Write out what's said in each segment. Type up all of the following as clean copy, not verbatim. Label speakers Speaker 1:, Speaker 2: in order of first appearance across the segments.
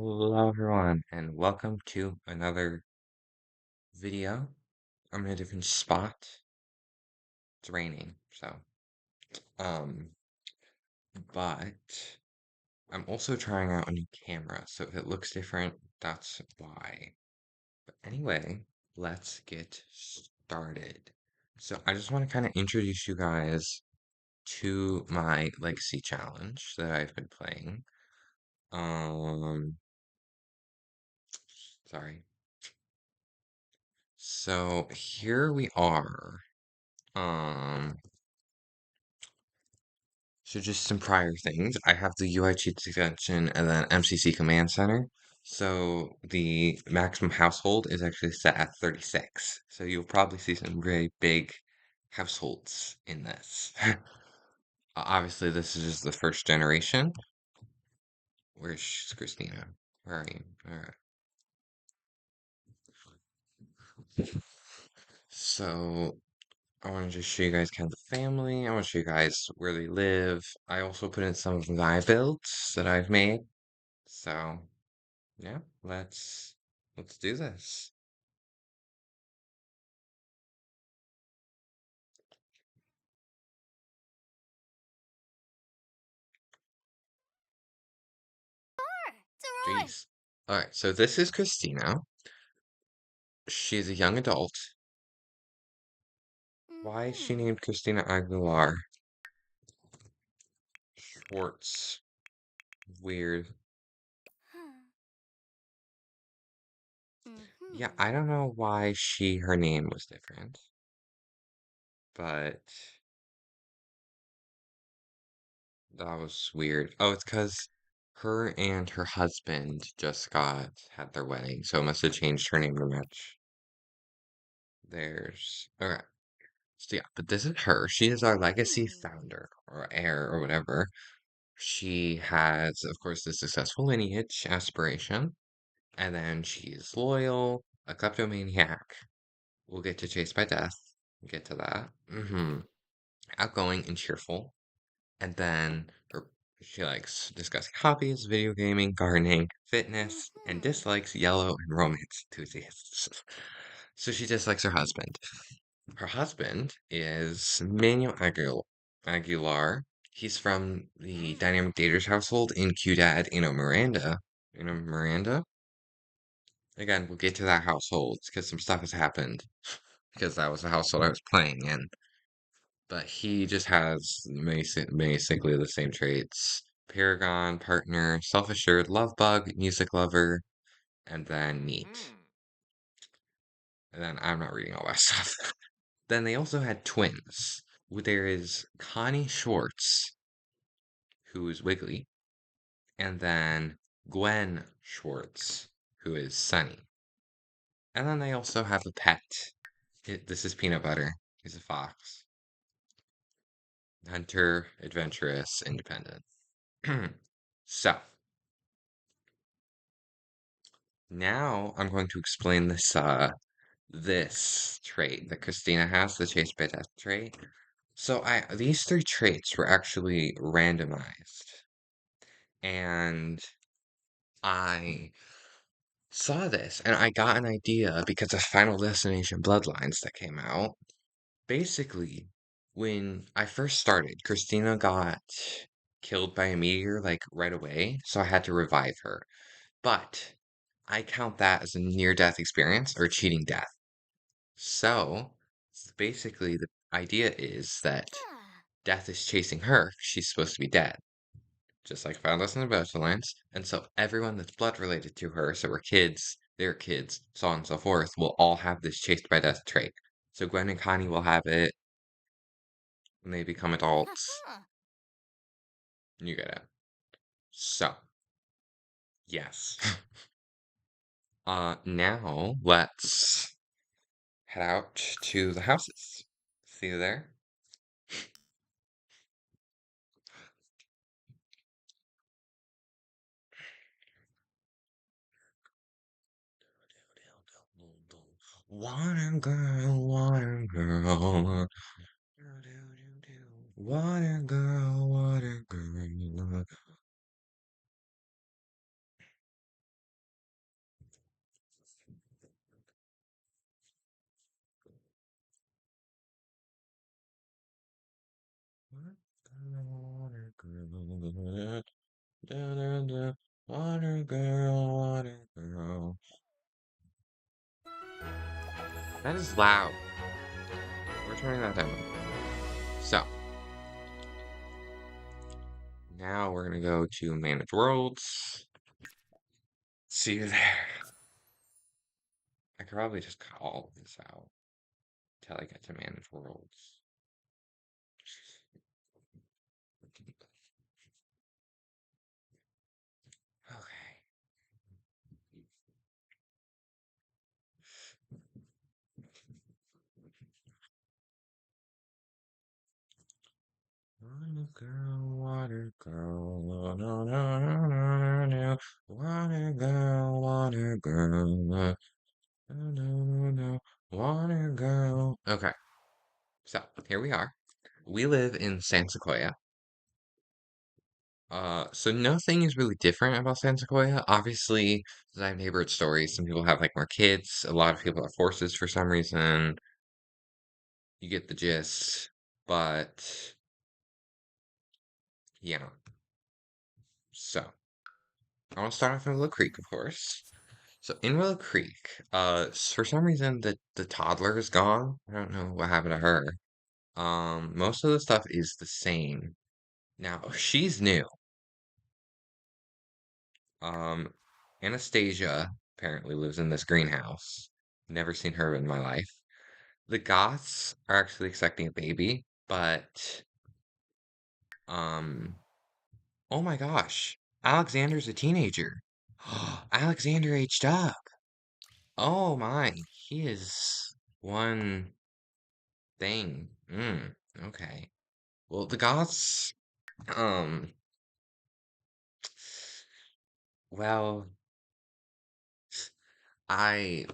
Speaker 1: Hello everyone, and welcome to another video. I'm in a different spot. It's raining, so um, but I'm also trying out a new camera, so if it looks different, that's why. But anyway, let's get started. So I just want to kind of introduce you guys to my Legacy challenge that I've been playing. Um, sorry. So here we are. Um, So just some prior things. I have the UI cheats extension and then MCC command center. So the maximum household is actually set at 36. So you'll probably see some very big households in this. Obviously, this is just the first generation. Where's Christina? Where are you? All right. So I want to just show you guys kind of the family. I want to show you guys where they live. I also put in some of my builds that I've made. So yeah, let's do this. Jeez. All right, so this is Christina. She's a young adult. Why is she named Christina Aguilar? Schwartz. Weird. Yeah, I don't know why her name was different, but that was weird. Oh, it's because her and her husband just had their wedding, so it must have changed her name to match. Okay. So yeah, but this is her. She is our legacy founder or heir or whatever. She has, of course, the successful lineage aspiration, and then she's loyal, a kleptomaniac. We'll get to Chased by Death. Get to that. Outgoing and cheerful. And then she likes discussing hobbies, video gaming, gardening, fitness, and dislikes yellow and romance enthusiasts. So she dislikes her husband. Her husband is Aguilar. He's from the Dynamic Daters household in Q-Dad, Miranda. Miranda? Again, we'll get to that household because some stuff has happened because that was the household I was playing in. But he just has basically the same traits. Paragon, partner, self-assured, love bug, music lover, and then neat. And then I'm not reading all that stuff. Then they also had twins. There is Connie Schwartz, who is Wiggly, and then Gwen Schwartz, who is Sunny. And then they also have a pet. This is Peanut Butter. He's a fox. Hunter, adventurous, independent. So, now I'm going to explain this trait that Christina has, the Chase by Death trait. So these three traits were actually randomized. And I saw this and I got an idea because of Final Destination Bloodlines that came out. Basically, when I first started, Christina got killed by a meteor like right away, so I had to revive her. But I count that as a near-death experience or cheating death. So basically, the idea is that death is chasing her. She's supposed to be dead, just like found us in the Bloodlines. And so everyone that's blood related to her, so her kids, their kids, so on and so forth, will all have this chased by death trait. So Gwen and Connie will have it when they become adults. You get it. So, yes. Now let's head out to the houses. See you there. Water girl, water girl. Water girl, water girl. water girl. That is loud. We're turning that down. So, now we're gonna go to Manage Worlds. See you there. I could probably just cut all of this out till I get to Manage Worlds. Okay. Water girl, no, no, no, no, no, no, water girl, no, no, no, no, water girl. Okay, so here we are. We live in San Sequoia. So nothing is really different about San Sequoia. Obviously, I have neighborhood stories. Some people have like more kids. A lot of people have horses for some reason. You get the gist. But yeah. So I want to start off in Willow Creek, of course. So in Willow Creek, for some reason the toddler is gone. I don't know what happened to her. Most of the stuff is the same. Now she's new. Um, Anastasia apparently lives in this greenhouse. Never seen her in my life. The Goths are actually expecting a baby, but um, oh my gosh, Alexander's a teenager. Alexander aged up. Oh my, he is one thing. Okay. Well, the Goths, um, well,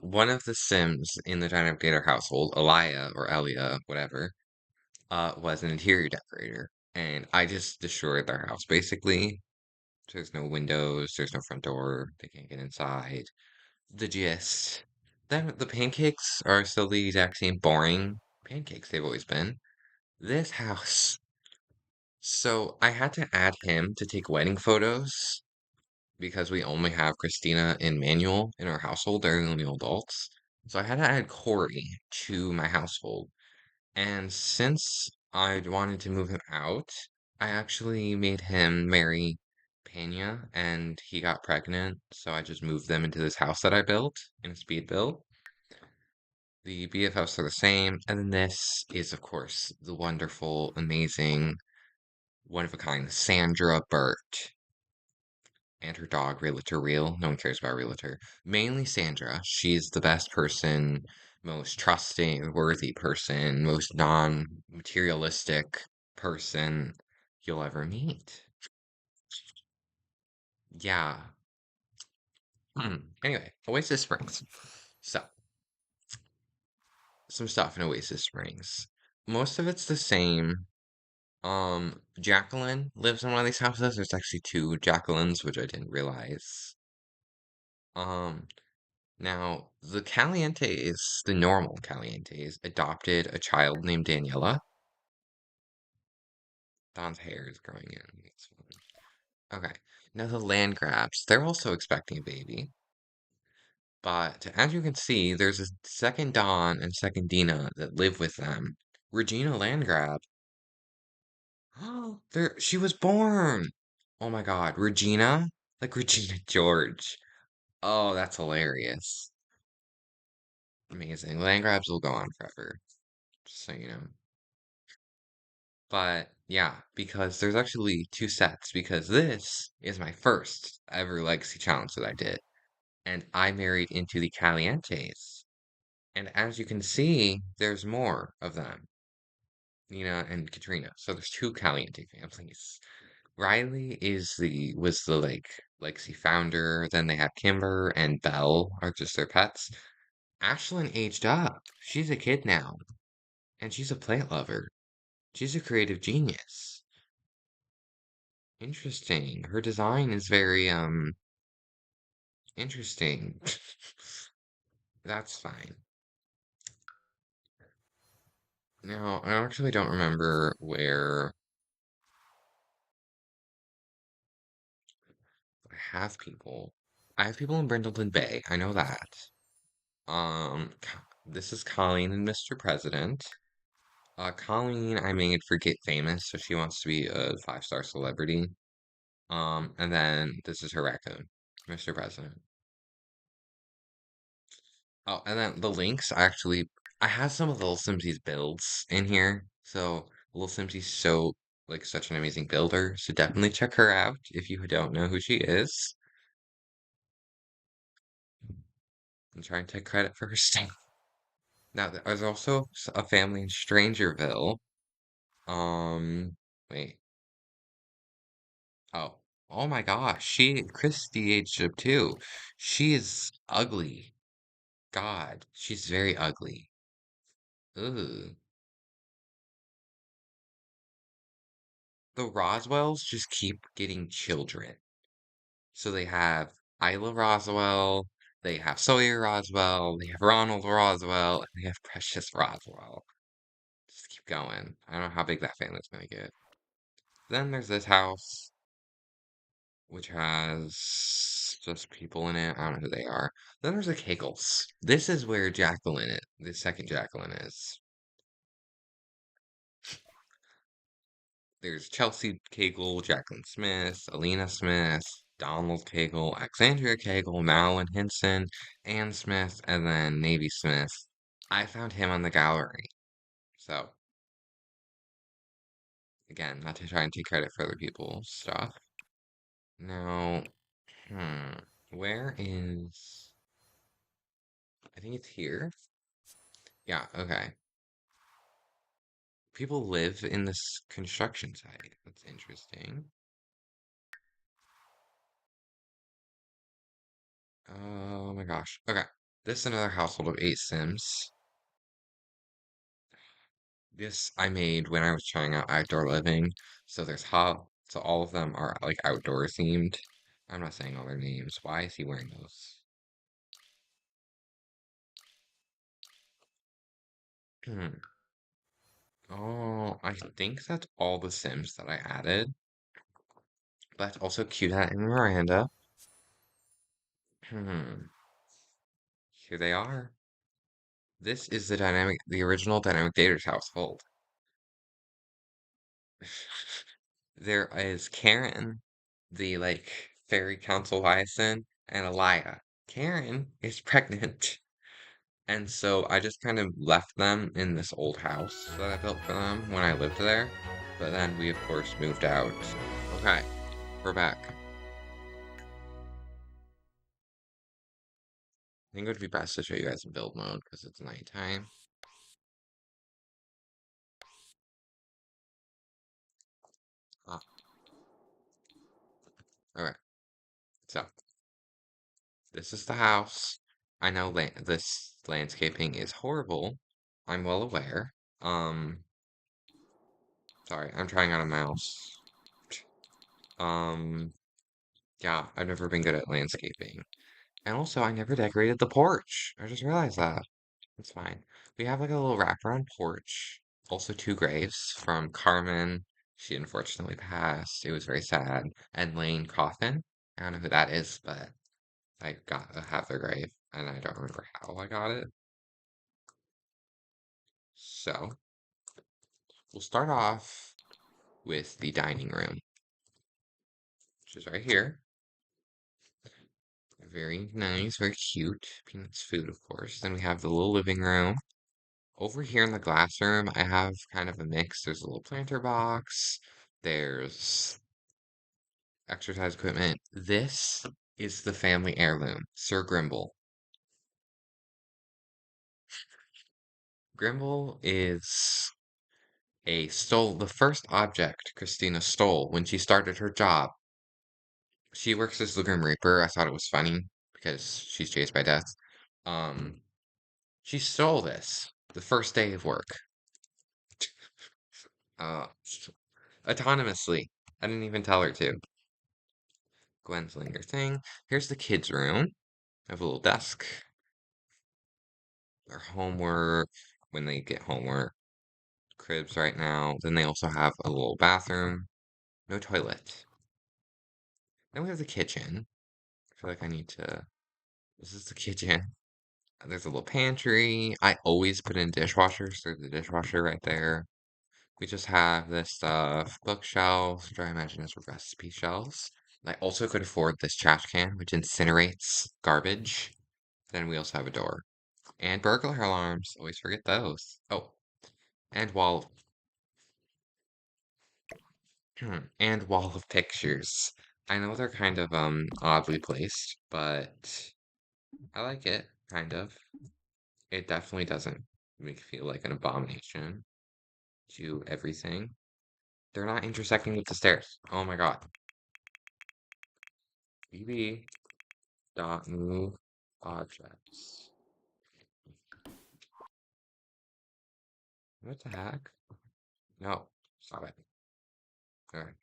Speaker 1: one of the Sims in the Giant Gator household, Elia or Elia, whatever, was an interior decorator, and I just destroyed their house basically. There's no windows, there's no front door, they can't get inside. The gist. Then the pancakes are still the exact same boring pancakes they've always been. This house. So I had to add him to take wedding photos because we only have Christina and Manuel in our household. They're the only adults. So I had to add Corey to my household. And since I wanted to move him out, I actually made him marry Pena and he got pregnant. So I just moved them into this house that I built in a speed build. The BFFs are the same. And then this is, of course, the wonderful, amazing, one of a kind Sandra Burt and her dog, Realtor Real. No one cares about Realtor. Mainly Sandra. She's the best person, most trusting, worthy person, most non-materialistic person you'll ever meet. Yeah. Anyway, Oasis Springs. So, some stuff in Oasis Springs. Most of it's the same. Jacqueline lives in one of these houses. There's actually two Jacquelines, which I didn't realize. Um, Now, the Calientes, the normal Calientes, adopted a child named Daniela. Don's hair is growing in. It's fine. Okay. Now, the Landgrabs, they're also expecting a baby. But as you can see, there's a second Dawn and second Dina that live with them. Regina Landgrab. Oh, she was born. Oh my God, Regina? Like Regina George. Oh, that's hilarious. Amazing. Landgrabs will go on forever. Just so you know. But yeah, because there's actually two sets, because this is my first ever Legacy challenge that I did. And I married into the Calientes. And as you can see, there's more of them, Nina and Katrina. So there's two Caliente families. Riley was the like Legacy founder. Then they have Kimber and Belle are just their pets. Ashlyn aged up. She's a kid now. And she's a plant lover. She's a creative genius. Interesting. Her design is very, interesting. That's fine. Now, I actually don't remember where have people. I have people in Brindleton Bay. I know that. This is Colleen and Mr. President. Colleen, I made for Get Famous, so she wants to be a five-star celebrity. And then this is her raccoon, Mr. President. Oh, and then the links actually, I have some of Little Simsy's builds in here. So Little Simsy's so like such an amazing builder. So definitely check her out if you don't know who she is. I'm trying to take credit for her stuff. Now there's also a family in Strangerville. Um, wait. Oh, oh my gosh, Christy aged up too. She is ugly. God, she's very ugly. Ugh. The Roswells just keep getting children. So they have Isla Roswell, they have Sawyer Roswell, they have Ronald Roswell, and they have Precious Roswell. Just keep going. I don't know how big that family's gonna get. Then there's this house, which has just people in it. I don't know who they are. Then there's the Kegels. This is where the second Jacqueline is. There's Chelsea Cagle, Jacqueline Smith, Alina Smith, Donald Cagle, Alexandria Cagle, Madeline Hinson, Ann Smith, and then Navy Smith. I found him on the gallery. So, again, not to try and take credit for other people's stuff. Now, hmm, where is... I think it's here. Yeah, okay. People live in this construction site. That's interesting. Oh my gosh. Okay. This is another household of 8 Sims. This I made when I was trying out outdoor living. So all of them are like outdoor themed. I'm not saying all their names. Why is he wearing those? Hmm. Oh, I think that's all the Sims that I added. That's also cute at and Miranda. Hmm. Here they are. This is the original Dynamic Daters household. There is Karen, the like fairy council liaison, and Elia. Karen is pregnant. And so I just kind of left them in this old house that I built for them when I lived there. But then we, of course, moved out. Okay, we're back. I think it would be best to show you guys in build mode because it's nighttime. Ah, okay, so this is the house. I know this landscaping is horrible. I'm well aware. Sorry, I'm trying out a mouse. Um, yeah, I've never been good at landscaping. And also, I never decorated the porch. I just realized that. It's fine. We have like a little wraparound porch. Also, two graves from Carmen. She unfortunately passed. It was very sad. And Lane Coffin. I don't know who that is, but I have their grave, and I don't remember how I got it. So, we'll start off with the dining room, which is right here. Very nice, very cute. Peanuts food, of course. Then we have the little living room. Over here in the glass room, I have kind of a mix. There's a little planter box. There's exercise equipment. This is the family heirloom, Sir Grimble. Grimble is the first object Christina stole when she started her job. She works as the Grim Reaper. I thought it was funny because she's chased by death. Um, she stole this the first day of work. Uh, autonomously. I didn't even tell her to. Gwen's doing her thing. Here's the kids' room. I have a little desk. Their homework, when they get homework. Cribs right now. Then they also have a little bathroom. No toilet. Then we have the kitchen. feel like I need to. This is the kitchen. There's a little pantry. I always put in dishwashers. There's the dishwasher right there. We just have this stuff, bookshelves, which I imagine is recipe shelves. I also could afford this trash can, which incinerates garbage. Then we also have a door. And burglar alarms. Always forget those. Oh, and wall of pictures. I know they're kind of oddly placed, but I like it, kind of. It definitely doesn't make me feel like an abomination to everything. They're not intersecting with the stairs. Oh my god. BB dot move objects. What the heck? No, stop it. Alright.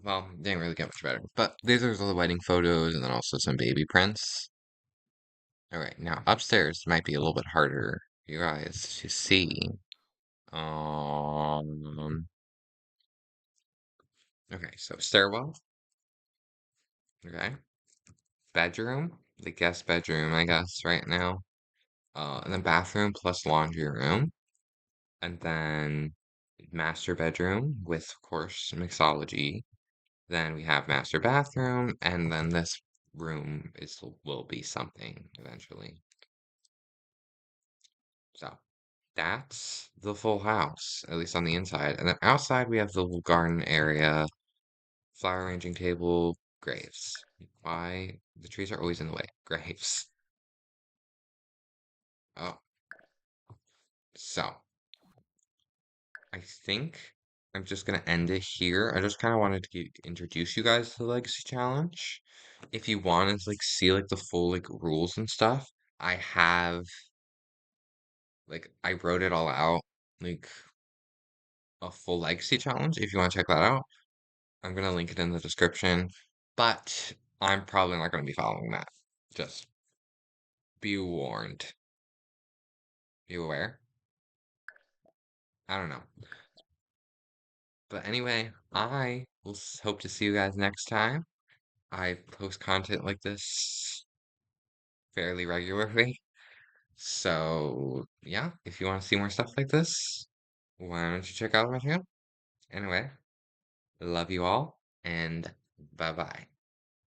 Speaker 1: Well, didn't really get much better. But these are the wedding photos and then also some baby prints. Alright, now upstairs might be a little bit harder for you guys to see. Um, okay, so stairwell. Okay. Bedroom. The guest bedroom, I guess, right now. And then bathroom plus laundry room. And then master bedroom with, of course, mixology. Then we have master bathroom, and then this room will be something eventually. So that's the full house, at least on the inside. And then outside we have the little garden area, flower arranging table, graves. Why? The trees are always in the way. Graves. Oh, so I think I'm just gonna end it here. I just kind of wanted to introduce you guys to the Legacy Challenge. If you want to like see like the full like rules and stuff, I have I wrote it all out like a full Legacy Challenge. If you want to check that out, I'm gonna link it in the description. But I'm probably not gonna be following that. Just be warned. Be aware. I don't know. But anyway, I will hope to see you guys next time. I post content like this fairly regularly. So, yeah, if you want to see more stuff like this, why don't you check out my channel? Anyway, love you all, and bye bye.